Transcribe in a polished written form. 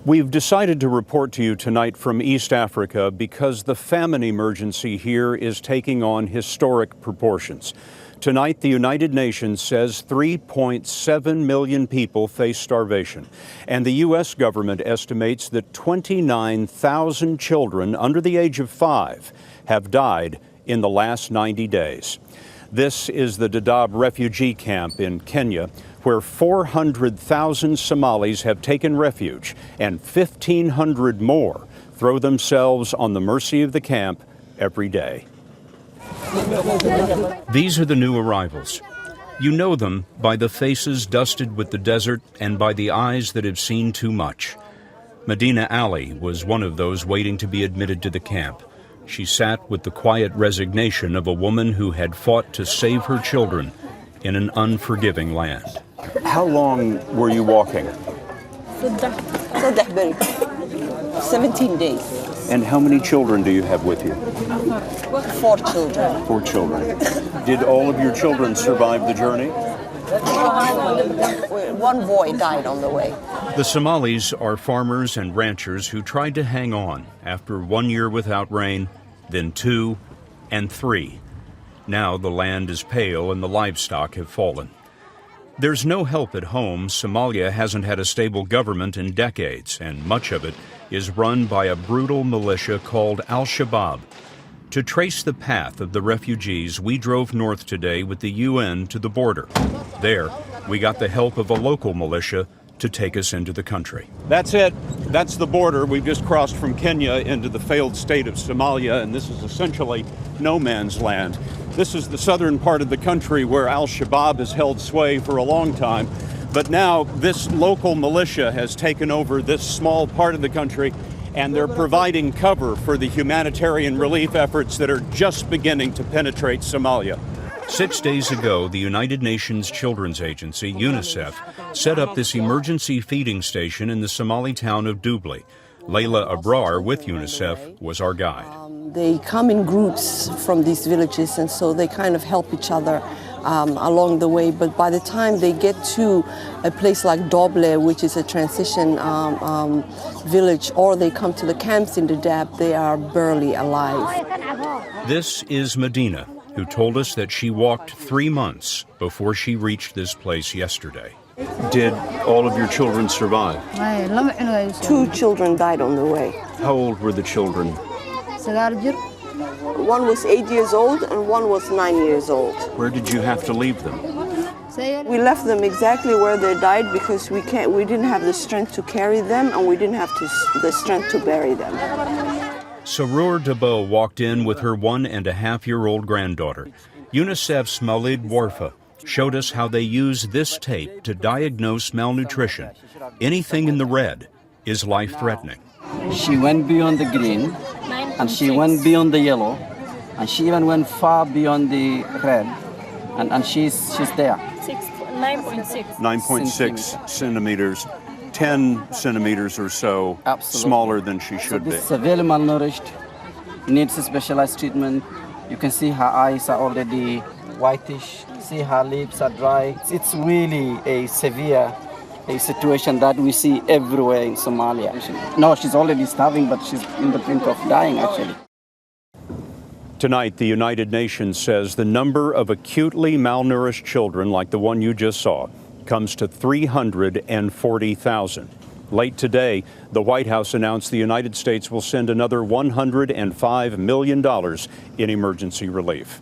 We've decided to report to you tonight from East Africa because the famine emergency here is taking on historic proportions. Tonight, the United Nations says 3.7 million people face starvation, and the U.S. government estimates that 29,000 children under the age of 5 have died in the last 90 days. This is the Dadaab refugee camp in Kenya, where 400,000 Somalis have taken refuge, and 1,500 more throw themselves on the mercy of the camp every day. These are the new arrivals. You know them by the faces dusted with the desert and by the eyes that have seen too much. Medina Ali was one of those waiting to be admitted to the camp. She sat with the quiet resignation of a woman who had fought to save her children in an unforgiving land. How long were you walking? 17 days. And how many children do you have with you? 4 children. 4 children. Did all of your children survive the journey? One boy died on the way. The Somalis are farmers and ranchers who tried to hang on after 1 year without rain, then 2 and 3. Now the land is pale and the livestock have fallen. There's no help at home. Somalia hasn't had a stable government in decades, and much of it is run by a brutal militia called Al-Shabaab. To trace the path of the refugees, we drove north today with the UN to the border. There, we got the help of a local militia to take us into the country. That's it. That's the border. We've just crossed from Kenya into the failed state of Somalia, and this is essentially no man's land. This is the southern part of the country where Al-Shabaab has held sway for a long time. But now this local militia has taken over this small part of the country, and they're providing cover for the humanitarian relief efforts that are just beginning to penetrate Somalia. 6 days ago, the United Nations Children's Agency, UNICEF, set up this emergency feeding station in the Somali town of Dubli. Layla Abrar with UNICEF was our guide. They come in groups from these villages, and so they kind of help each other along the way. But by the time they get to a place like Doble, which is a transition village, or they come to the camps in Dadaab, they are barely alive. This is Medina, who told us that she walked 3 months before she reached this place yesterday. Did all of your children survive? 2 children died on the way. How old were the children? One was 8 years old and one was 9 years old. Where did you have to leave them? We left them exactly where they died because we didn't have the strength to carry them, and we didn't have the strength to bury them. Sarur Dabo walked in with her 1.5-year-old granddaughter. UNICEF's Malid Warfa showed us how they use this tape to diagnose malnutrition. Anything in the red is life-threatening. She went beyond the green, and she went beyond the yellow, and she even went far beyond the red, and she's there. 9.6 centimeters, 10 centimeters or so smaller than she should be. Severely malnourished, needs a specialized treatment. You can see her eyes are already whitish, see her lips are dry. It's really a severe situation that we see everywhere in Somalia. No, she's already starving, but she's in the brink of dying, actually. Tonight, the United Nations says the number of acutely malnourished children, like the one you just saw, comes to 340,000. Late today, the White House announced the United States will send another $105 million in emergency relief.